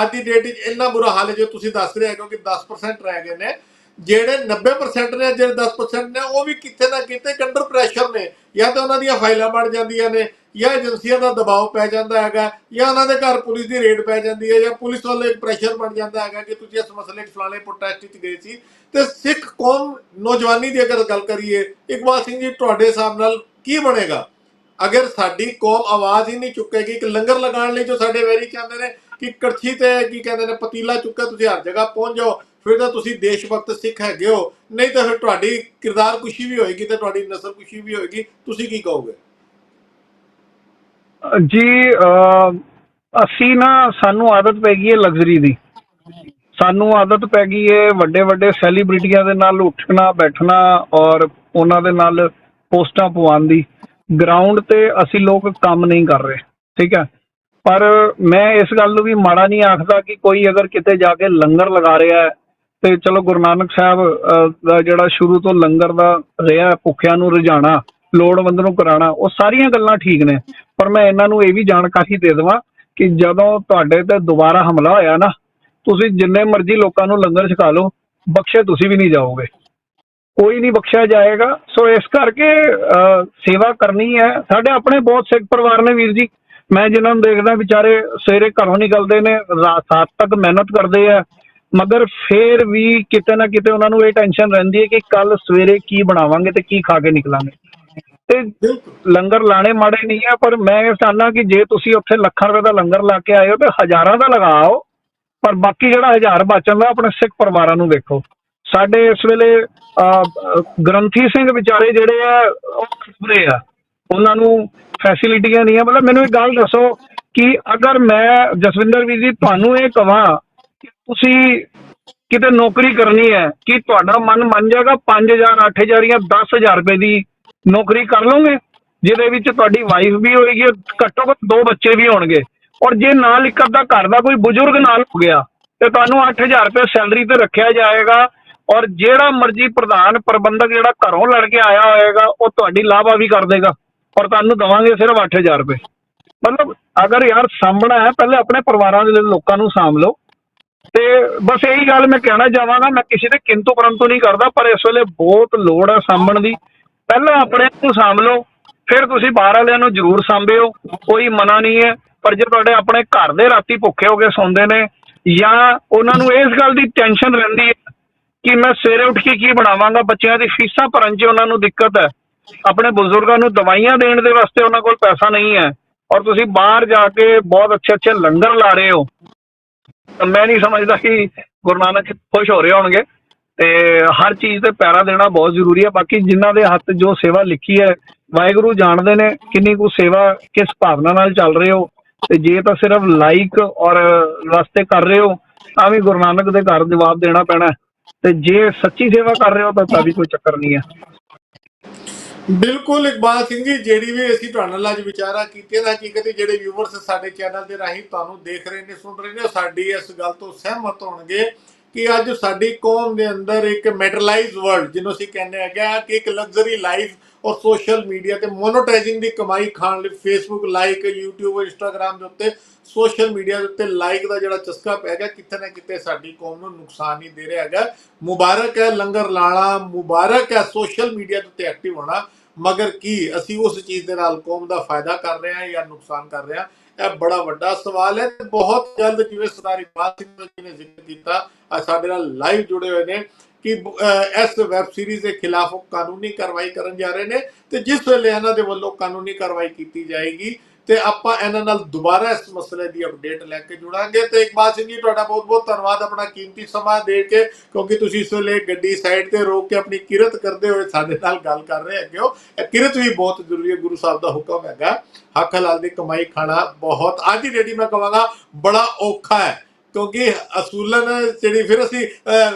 [SPEAKER 1] ਅੱਜ ਦੀ ਡੇਟ ਵਿੱਚ ਇੰਨਾ ਬੁਰਾ ਹਾਲ ਹੈ, ਜੋ ਤੁਸੀਂ ਦੱਸ ਰਹੇ ਹੋ ਕਿ 10% ਰਹਿ ਗਏ ਨੇ। ਜਿਹੜੇ 90% ਨੇ, ਜਿਹੜੇ 10% ਨੇ, ਉਹ ਵੀ ਕਿਤੇ ਨਾ ਕਿਤੇ ਅੰਡਰ ਪ੍ਰੈਸ਼ਰ ਨੇ, ਜਾਂ ਤਾਂ ਉਹਨਾਂ ਦੀਆਂ ਫਾਈਲਾਂ ਬਣ ਜਾਂਦੀਆਂ ਨੇ, ਜਾਂ ਏਜੰਸੀਆਂ ਦਾ ਦਬਾਅ ਪੈ ਜਾਂਦਾ ਹੈਗਾ, ਜਾਂ ਉਹਨਾਂ ਦੇ ਘਰ ਪੁਲਿਸ ਦੀ ਰੇਡ ਪੈ ਜਾਂਦੀ ਹੈ, ਜਾਂ ਪੁਲਿਸ ਵੱਲੋਂ ਇੱਕ ਪ੍ਰੈਸ਼ਰ ਬਣ ਜਾਂਦਾ ਹੈਗਾ ਕਿ ਤੁਸੀਂ ਇਸ ਮਸਲੇ 'ਚ ਫਲਾਣੇ ਪ੍ਰੋਟੈਸਟ 'ਚ ਗਏ ਸੀ। ਤੇ ਸਿੱਖ ਕੌਮ ਨੌਜਵਾਨੀ ਦੀ ਅਗਰ ਗੱਲ ਕਰੀਏ, ਇਕਬਾਲ ਸਿੰਘ ਜੀ, ਤੁਹਾਡੇ ਹਿਸਾਬ ਨਾਲ ਕੀ ਬਣੇਗਾ ਅਗਰ ਸਾਡੀ ਕੌਮ ਆਵਾਜ਼ ਹੀ ਨਹੀਂ ਚੁੱਕੇਗੀ? ਕਿ ਲੰਗਰ ਲਗਾਉਣ ਲਈ ਜੋ ਸਾਡੇ ਵੈਰੀ ਚਾਹੁੰਦੇ ਨੇ ਕਿ ਕੜਛੀ ਤੇ ਕੀ ਕਹਿੰਦੇ ਨੇ ਪਤੀਲਾ ਚੁੱਕਿਆ ਤੁਸੀਂ ਹਰ ਜਗ੍ਹਾ ਪਹੁੰਚ ਜਾਓ, ਫਿਰ ਤਾਂ ਤੁਸੀਂ ਦੇਸ਼ ਭਗਤ ਸਿੱਖ ਹੈਗੇ ਹੋ, ਨਹੀਂ ਤਾਂ ਫਿਰ ਤੁਹਾਡੀ ਕਿਰਦਾਰ ਕੁਸ਼ੀ ਵੀ ਹੋਏਗੀ ਤੇ ਤੁਹਾਡੀ ਨਸਲ ਕੁਸ਼ੀ ਵੀ ਹੋਏਗੀ। ਤੁਸੀਂ ਕੀ ਕਹੋਗੇ?
[SPEAKER 2] ਜੀ ਅਸੀਂ ਨਾ, ਸਾਨੂੰ ਆਦਤ ਪੈ ਗਈ ਹੈ ਲਗਜ਼ਰੀ ਦੀ, ਸਾਨੂੰ ਆਦਤ ਪੈ ਗਈ ਹੈ ਵੱਡੇ ਵੱਡੇ ਸੈਲੀਬ੍ਰਿਟੀਆਂ ਦੇ ਨਾਲ ਉੱਠਣਾ ਬੈਠਣਾ ਔਰ ਉਹਨਾਂ ਦੇ ਨਾਲ ਪੋਸਟਾਂ ਪਵਾਉਣ ਦੀ। ਗਰਾਊਂਡ ਤੇ ਅਸੀਂ ਲੋਕ ਕੰਮ ਨਹੀਂ ਕਰ ਰਹੇ, ਠੀਕ ਹੈ। ਪਰ ਮੈਂ ਇਸ ਗੱਲ ਨੂੰ ਵੀ ਮਾੜਾ ਨਹੀਂ ਆਖਦਾ ਕਿ ਕੋਈ ਅਗਰ ਕਿਤੇ ਜਾ ਕੇ ਲੰਗਰ ਲਗਾ ਰਿਹਾ ਹੈ, ਤੇ ਚਲੋ ਗੁਰੂ ਨਾਨਕ ਸਾਹਿਬ ਦਾ ਜਿਹੜਾ ਸ਼ੁਰੂ ਤੋਂ ਲੰਗਰ ਦਾ ਰਿਹਾ, ਭੁੱਖਿਆਂ ਨੂੰ ਰਜਾਣਾ, ਲੋੜਵੰਦ ਨੂੰ ਕਰਾਉਣਾ, ਉਹ ਸਾਰੀਆਂ ਗੱਲਾਂ ਠੀਕ ਨੇ। ਪਰ ਮੈਂ ਇਹਨਾਂ ਨੂੰ ਇਹ ਵੀ ਜਾਣਕਾਰੀ ਦੇ ਦੇਵਾਂ ਕਿ ਜਦੋਂ ਤੁਹਾਡੇ ਤੇ ਦੁਬਾਰਾ ਹਮਲਾ ਹੋਇਆ ਨਾ, ਤੁਸੀਂ ਜਿੰਨੇ ਮਰਜ਼ੀ ਲੋਕਾਂ ਨੂੰ ਲੰਗਰ ਛਕਾ ਲਓ, ਬਖਸ਼ੇ ਤੁਸੀਂ ਵੀ ਨਹੀਂ ਜਾਓਗੇ, ਕੋਈ ਨਹੀਂ ਬਖਸ਼ਿਆ ਜਾਏਗਾ। ਸੋ ਇਸ ਕਰਕੇ ਸੇਵਾ ਕਰਨੀ ਹੈ। ਸਾਡੇ ਆਪਣੇ ਬਹੁਤ ਸਿੱਖ ਪਰਿਵਾਰ ਨੇ ਵੀਰ ਜੀ, ਮੈਂ ਜਿਨ੍ਹਾਂ ਨੂੰ ਦੇਖਦਾ, ਵਿਚਾਰੇ ਸਵੇਰੇ ਘਰੋਂ ਨਿਕਲਦੇ ਨੇ, ਰਾਤ ਤੱਕ ਮਿਹਨਤ ਕਰਦੇ ਆ, ਮਗਰ ਫਿਰ ਵੀ ਕਿਤੇ ਨਾ ਕਿਤੇ ਉਹਨਾਂ ਨੂੰ ਇਹ ਟੈਨਸ਼ਨ ਰਹਿੰਦੀ ਹੈ ਕਿ ਕੱਲ ਸਵੇਰੇ ਕੀ ਬਣਾਵਾਂਗੇ ਤੇ ਕੀ ਖਾ ਕੇ ਨਿਕਲਾਂਗੇ। ਤੇ ਲੰਗਰ ਲਾਣੇ ਮਾੜੇ ਨਹੀਂ ਆ, ਪਰ ਮੈਂ ਇਹ ਚਾਹੁੰਦਾ ਕਿ ਜੇ ਤੁਸੀਂ ਉੱਥੇ ਲੱਖਾਂ ਰੁਪਏ ਦਾ ਲੰਗਰ ਲਾ ਕੇ ਆਏ ਹੋ ਤੇ ਹਜ਼ਾਰਾਂ ਦਾ ਲਗਾਓ, ਪਰ ਬਾਕੀ ਜਿਹੜਾ 1000 ਬਚਣ ਦਾ ਆਪਣੇ ਸਿੱਖ ਪਰਿਵਾਰਾਂ ਨੂੰ ਦੇਖੋ। ਸਾਡੇ ਇਸ ਵੇਲੇ ਗ੍ਰੰਥੀ ਸਿੰਘ ਵਿਚਾਰੇ ਜਿਹੜੇ ਆ ਉਹ ਖੁਬਰੇ ਆ, ਉਹਨਾਂ ਨੂੰ ਫੈਸਿਲਿਟੀਆਂ ਨਹੀਂ ਆ। ਮਤਲਬ ਮੈਨੂੰ ਇੱਕ ਗੱਲ ਦੱਸੋ ਕਿ ਅਗਰ ਮੈਂ ਜਸਵਿੰਦਰ ਵੀਰ ਜੀ ਤੁਹਾਨੂੰ ਇਹ ਕਹਾਂ ਕਿ ਤੁਸੀਂ ਕਿਤੇ ਨੌਕਰੀ ਕਰਨੀ ਹੈ, ਕਿ ਤੁਹਾਡਾ ਮਨ ਮੰਨ ਜਾਏਗਾ 5000 8000 ਜਾਂ 10000 ਰੁਪਏ ਦੀ ਨੌਕਰੀ ਕਰ ਲਓਗੇ, ਜਿਹਦੇ ਵਿੱਚ ਤੁਹਾਡੀ ਵਾਈਫ ਵੀ ਹੋਏਗੀ, ਘੱਟੋ ਘੱਟ 2 ਬੱਚੇ ਵੀ ਹੋਣਗੇ, ਔਰ ਜੇ ਨਾਲ ਇੱਕ ਅੱਧਾ ਘਰ ਦਾ ਕੋਈ ਬਜ਼ੁਰਗ ਨਾਲ ਹੋ ਗਿਆ ਤੇ ਤੁਹਾਨੂੰ 8000 ਰੁਪਏ ਸੈਲਰੀ ਤੇ ਰੱਖਿਆ ਜਾਏਗਾ, ਔਰ ਜਿਹੜਾ ਮਰਜ਼ੀ ਪ੍ਰਧਾਨ ਪ੍ਰਬੰਧਕ ਜਿਹੜਾ ਘਰੋਂ ਲੜ ਕੇ ਆਇਆ ਹੋਏਗਾ ਉਹ ਤੁਹਾਡੀ ਲਾਭਾ ਵੀ ਕਰ ਦੇਗਾ, ਔਰ ਤੁਹਾਨੂੰ ਦੇਵਾਂਗੇ ਸਿਰਫ 8000 ਰੁਪਏ। ਮਤਲਬ ਅਗਰ ਯਾਰ ਸਾਂਭਣਾ ਹੈ ਪਹਿਲੇ ਆਪਣੇ ਪਰਿਵਾਰਾਂ ਦੇ ਲੋਕਾਂ ਨੂੰ ਸਾਂਭ ਲਓ। ਤੇ ਬਸ ਇਹੀ ਗੱਲ ਮੈਂ ਕਹਿਣਾ ਚਾਹਾਂਗਾ, ਮੈਂ ਕਿਸੇ ਦੇ ਕਿੰਤੂ ਪਰੰਤੂ ਨਹੀਂ ਕਰਦਾ, ਪਰ ਇਸ ਵੇਲੇ ਬਹੁਤ ਲੋੜ ਹੈ ਸਾਂਭਣ ਦੀ। ਪਹਿਲਾਂ ਆਪਣੇ ਨੂੰ ਸਾਂਭ ਲਓ, ਫਿਰ ਤੁਸੀਂ ਬਾਹਰ ਵਾਲਿਆਂ ਨੂੰ ਜ਼ਰੂਰ ਸਾਂਭਿਓ, ਕੋਈ ਮਨਾ ਨਹੀਂ ਹੈ। ਪਰ ਜੇ ਤੁਹਾਡੇ ਆਪਣੇ ਘਰ ਦੇ ਰਾਤੀ ਭੁੱਖੇ ਹੋ ਕੇ ਸੌਂਦੇ ਨੇ, ਜਾਂ ਉਹਨਾਂ ਨੂੰ ਇਸ ਗੱਲ ਦੀ ਟੈਨਸ਼ਨ ਰਹਿੰਦੀ ਹੈ ਕਿ ਮੈਂ ਸਵੇਰੇ ਉੱਠ ਕੇ ਕੀ ਬਣਾਵਾਂਗਾ, ਬੱਚਿਆਂ ਦੀ ਫੀਸਾਂ ਭਰਨ 'ਚ ਉਹਨਾਂ ਨੂੰ ਦਿੱਕਤ ਹੈ, ਆਪਣੇ ਬਜ਼ੁਰਗਾਂ ਨੂੰ ਦਵਾਈਆਂ ਦੇਣ ਦੇ ਵਾਸਤੇ ਉਹਨਾਂ ਕੋਲ ਪੈਸਾ ਨਹੀਂ ਹੈ, ਔਰ ਤੁਸੀਂ ਬਾਹਰ ਜਾ ਕੇ ਬਹੁਤ ਅੱਛੇ ਅੱਛੇ ਲੰਗਰ ਲਾ ਰਹੇ ਹੋ, ਤਾਂ ਮੈਂ ਨਹੀਂ ਸਮਝਦਾ ਕਿ ਗੁਰੂ ਨਾਨਕ ਖੁਸ਼ ਹੋ ਰਹੇ ਹੋਣਗੇ। ਤੇ ਹਰ ਚੀਜ਼ ਤੇ ਪੈਰਾ ਦੇਣਾ ਬਹੁਤ ਜ਼ਰੂਰੀ ਹੈ। ਬਾਕੀ ਜਿਨ੍ਹਾਂ ਦੇ ਹੱਥ ਜੋ ਸੇਵਾ ਲਿਖੀ ਹੈ, ਵਾਹਿਗੁਰੂ ਜਾਣਦੇ ਨੇ ਕਿੰਨੀ ਕੁ ਸੇਵਾ ਕਿਸ ਭਾਵਨਾ ਨਾਲ ਚੱਲ ਰਹੇ ਹੋ। ਤੇ ਜੇ ਤਾਂ ਸਿਰਫ ਲਾਈਕ ਔਰ ਵਾਸਤੇ ਕਰ ਰਹੇ ਹੋ ਤਾਂ ਵੀ ਗੁਰੂ ਨਾਨਕ ਦੇ ਘਰ ਜਵਾਬ ਦੇਣਾ ਪੈਣਾ, ਤੇ ਜੇ ਸੱਚੀ ਸੇਵਾ ਕਰ ਰਹੇ ਹੋ ਤਾਂ ਵੀ ਕੋਈ ਚੱਕਰ ਨਹੀਂ ਹੈ।
[SPEAKER 1] ਬਿਲਕੁਲ ਇਕਬਾਲ ਸਿੰਘ ਜੀ, ਜਿਹੜੀ ਵੀ ਅਸੀਂ ਤੁਹਾਡੇ ਨਾਲ ਅੱਜ ਵਿਚਾਰਾ ਕੀਤੀਆਂ ਨਾ, ਹਕੀਕਤ ਜਿਹੜੇ ਵਿਊਵਰਸ ਸਾਡੇ ਚੈਨਲ ਦੇ ਰਾਹੀਂ ਤੁਹਾਨੂੰ ਦੇਖ ਰਹੇ ਨੇ, ਸੁਣ ਰਹੇ ਨੇ, ਉਹ ਸਾਡੀ ਇਸ ਗੱਲ ਤੋਂ ਸਹਿਮਤ ਹੋਣਗੇ ਕਿ ਅੱਜ ਸਾਡੀ ਕੌਮ ਦੇ ਅੰਦਰ ਇੱਕ ਮੈਟਰਲਾਈਜ਼ ਵਰਲਡ, ਜਿਹਨੂੰ ਅਸੀਂ ਕਹਿੰਦੇ ਹੈਗੇ ਕਿ ਇੱਕ ਲਗਜ਼ਰੀ ਲਾਈਫ ਔਰ ਸੋਸ਼ਲ ਮੀਡੀਆ ਤੇ ਮੋਨੋਟਾਈਜ਼ਿੰਗ ਦੀ ਕਮਾਈ ਖਾਣ ਲਈ ਫੇਸਬੁੱਕ ਲਾਈਕ, ਯੂਟਿਊਬ, ਇੰਸਟਾਗ੍ਰਾਮ ਦੇ ਉੱਤੇ, ਸੋਸ਼ਲ ਮੀਡੀਆ ਦੇ ਉੱਤੇ ਲਾਈਕ ਦਾ ਜਿਹੜਾ ਚਸਕਾ ਪੈ ਗਿਆ, ਕਿਤੇ ਨਾ ਕਿਤੇ ਸਾਡੀ ਕੌਮ ਨੂੰ ਨੁਕਸਾਨ ਹੀ ਦੇ ਰਿਹਾ ਹੈਗਾ। ਮੁਬਾਰਕ ਹੈ ਲੰਗਰ ਲਾਣਾ, ਮੁਬਾਰਕ ਹੈ ਸੋਸ਼ਲ ਮੀਡੀਆ ਦੇ ਉੱਤੇ ਐਕਟਿਵ ਹੋਣਾ, ਮਗਰ ਕੀ ਅਸੀਂ ਉਸ ਚੀਜ਼ ਦੇ ਨਾਲ ਕੌਮ ਦਾ ਫਾਇਦਾ ਕਰ ਰਹੇ ਹਾਂ ਜਾਂ ਨੁਕਸਾਨ ਕਰ ਰਹੇ ਹਾਂ, ਇਹ ਬੜਾ ਵੱਡਾ ਸਵਾਲ ਹੈ। ਬਹੁਤ ਜਲਦ, ਜਿਵੇਂ ਸਰਦਾਰ ਇਕਬਾਲ ਸਿੰਘ ਜੀ ਨੇ ਜ਼ਿਕਰ ਕੀਤਾ, ਸਾਡੇ ਨਾਲ ਲਾਈਵ ਜੁੜੇ ਹੋਏ ਨੇ ਕਿ ਇਸ ਵੈਬ ਸੀਰੀਜ਼ ਦੇ ਖਿਲਾਫ ਉਹ ਕਾਨੂੰਨੀ ਕਾਰਵਾਈ ਕਰਨ ਜਾ ਰਹੇ ਨੇ, ਤੇ ਜਿਸ ਵੇਲੇ ਇਹਨਾਂ ਦੇ ਵੱਲੋਂ ਕਾਨੂੰਨੀ ਕਾਰਵਾਈ ਕੀਤੀ ਜਾਏਗੀ ਤੇ ਆਪਾਂ ਇਹਨਾਂ ਨਾਲ ਦੁਬਾਰਾ ਇਸ ਮਸਲੇ ਦੀ ਅਪਡੇਟ ਲੈ ਕੇ ਜੁੜਾਂਗੇ। ਤੇ ਇਕਬਾਲ ਸਿੰਘ ਜੀ, ਤੁਹਾਡਾ ਬਹੁਤ ਬਹੁਤ ਧੰਨਵਾਦ ਆਪਣਾ ਕੀਮਤੀ ਸਮਾਂ ਦੇ ਕੇ, ਕਿਉਂਕਿ ਤੁਸੀਂ ਇਸ ਵੇਲੇ ਗੱਡੀ ਸਾਈਡ ਤੇ ਰੋਕ ਕੇ ਆਪਣੀ ਕਿਰਤ ਕਰਦੇ ਹੋਏ ਸਾਡੇ ਨਾਲ ਗੱਲ ਕਰ ਰਹੇ ਹੈਗੇ ਹੋ। ਇਹ ਕਿਰਤ ਵੀ ਬਹੁਤ ਜ਼ਰੂਰੀ ਹੈ, ਗੁਰੂ ਸਾਹਿਬ ਦਾ ਹੁਕਮ ਹੈਗਾ, ਹੱਕ ਹਲਾਲ ਦੀ ਕਮਾਈ ਖਾਣਾ ਬਹੁਤ ਅੱਜ ਦੀ ਡੇਟ ਮੈਂ ਕਹਾਂਗਾ ਬੜਾ ਔਖਾ ਹੈ, ਕਿਉਂਕਿ ਅਸੂਲਨ ਜਿਹੜੀ ਫਿਰ ਅਸੀਂ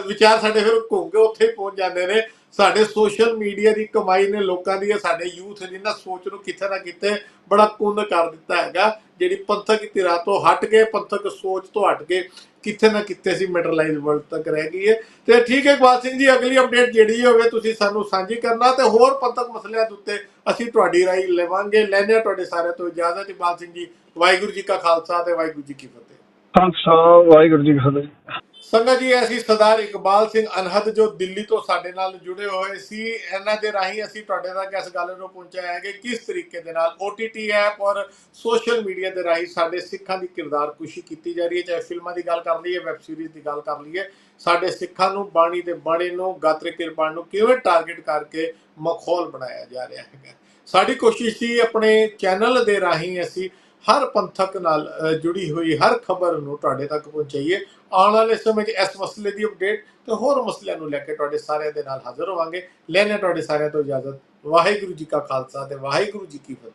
[SPEAKER 1] ਵਿਚਾਰ ਸਾਡੇ ਫਿਰ ਘੁੰਮ ਕੇ ਉੱਥੇ ਹੀ ਪਹੁੰਚ ਜਾਂਦੇ ਨੇ। ਸਾਡੇ ਸੋਸ਼ਲ ਮੀਡੀਆ ਦੀ ਕਮਾਈ ਨੇ ਲੋਕਾਂ ਦੀ, ਸਾਡੇ ਯੂਥ ਦੀ ਨਾ ਸੋਚ ਨੂੰ ਕਿਤੇ ਨਾ ਕਿਤੇ ਬੜਾ ਕੁੰਦ ਕਰ ਦਿੱਤਾ ਹੈਗਾ, ਜਿਹੜੀ ਪੰਥਕ ਧਿਰਾਂ ਤੋਂ ਹਟ ਕੇ, ਪੰਥਕ ਸੋਚ ਤੋਂ ਹਟ ਕੇ ਕਿਤੇ ਨਾ ਕਿਤੇ ਅਸੀਂ ਮੈਟਰਲਾਈਜ਼ ਵਰਲਡ ਤੱਕ ਰਹਿ ਗਈ ਹੈ। ਤੇ ਠੀਕ ਹੈ ਇਕਬਾਲ ਸਿੰਘ ਜੀ, ਅਗਲੀ ਅਪਡੇਟ ਜਿਹੜੀ ਹੋਵੇ ਤੁਸੀਂ ਸਾਨੂੰ ਸਾਂਝੀ ਕਰਨਾ, ਤੇ ਹੋਰ ਪੰਥਕ ਮਸਲਿਆਂ ਦੇ ਉੱਤੇ ਅਸੀਂ ਤੁਹਾਡੀ ਰਾਏ ਲਵਾਂਗੇ। ਲੈਣੇ ਤੁਹਾਡੇ ਸਾਰਿਆਂ ਤੋਂ ਇਜਾਜ਼ਤ। ਇਕਬਾਲ ਸਿੰਘ ਜੀ, ਵਾਹਿਗੁਰੂ ਜੀ ਕਾ ਖਾਲਸਾ ਤੇ ਵਾਹਿਗੁਰੂ ਜੀ ਕੀ ਫਤਿਹ।
[SPEAKER 2] ਖਾਲਸਾ ਵਾਹਿਗੁਰੂ ਜੀ ਕੀ ਫਤਿਹ।
[SPEAKER 1] ਸੰਗਤ ਜੀ, ਅਸੀਂ ਸਰਦਾਰ ਇਕਬਾਲ ਸਿੰਘ ਅਨਹਦ ਜੋ ਦਿੱਲੀ ਤੋਂ ਸਾਡੇ ਨਾਲ ਜੁੜੇ ਹੋਏ ਸੀ, ਇਹਨਾਂ ਦੇ ਰਾਹੀਂ ਅਸੀਂ ਤੁਹਾਡੇ ਤੱਕ ਇਸ ਗੱਲ ਨੂੰ ਪਹੁੰਚਾਇਆ ਹੈ ਕਿ ਕਿਸ ਤਰੀਕੇ ਦੇ ਨਾਲ OTT ਐਪ ਔਰ ਸੋਸ਼ਲ ਮੀਡੀਆ ਦੇ ਰਾਹੀਂ ਸਾਡੇ ਸਿੱਖਾਂ ਦੀ ਕਿਰਦਾਰਕੁਸ਼ੀ ਕੀਤੀ ਜਾ ਰਹੀ ਹੈ। ਚਾਹੇ ਫਿਲਮਾਂ ਦੀ ਗੱਲ ਕਰ ਲਈਏ, ਵੈਬ ਸੀਰੀਜ਼ ਦੀ ਗੱਲ ਕਰ ਲਈਏ, ਸਾਡੇ ਸਿੱਖਾਂ ਨੂੰ, ਬਾਣੀ ਦੇ ਬਾਣੇ ਨੂੰ, ਗਾਤਰੇ ਕਿਰਪਾਨ ਨੂੰ ਕਿਵੇਂ ਟਾਰਗੇਟ ਕਰਕੇ ਮਖੌਲ ਬਣਾਇਆ ਜਾ ਰਿਹਾ ਹੈਗਾ। ਸਾਡੀ ਕੋਸ਼ਿਸ਼ ਸੀ ਆਪਣੇ ਚੈਨਲ ਦੇ ਰਾਹੀਂ ਅਸੀਂ ਹਰ ਪੰਥਕ ਨਾਲ ਜੁੜੀ ਹੋਈ ਹਰ ਖਬਰ ਨੂੰ ਤੁਹਾਡੇ ਤੱਕ ਪਹੁੰਚਾਈਏ। ਆਉਣ ਵਾਲੇ ਸਮੇਂ 'ਚ ਇਸ ਮਸਲੇ ਦੀ ਅਪਡੇਟ ਤੇ ਹੋਰ ਮਸਲਿਆਂ ਨੂੰ ਲੈ ਕੇ ਤੁਹਾਡੇ ਸਾਰਿਆਂ ਦੇ ਨਾਲ ਹਾਜ਼ਰ ਹੋਵਾਂਗੇ। ਲੈਣੇ ਤੁਹਾਡੇ ਸਾਰਿਆਂ ਤੋਂ ਇਜਾਜ਼ਤ। ਵਾਹਿਗੁਰੂ ਜੀ ਕਾ ਖਾਲਸਾ ਤੇ ਵਾਹਿਗੁਰੂ ਜੀ ਕੀ ਫਤਿਹ।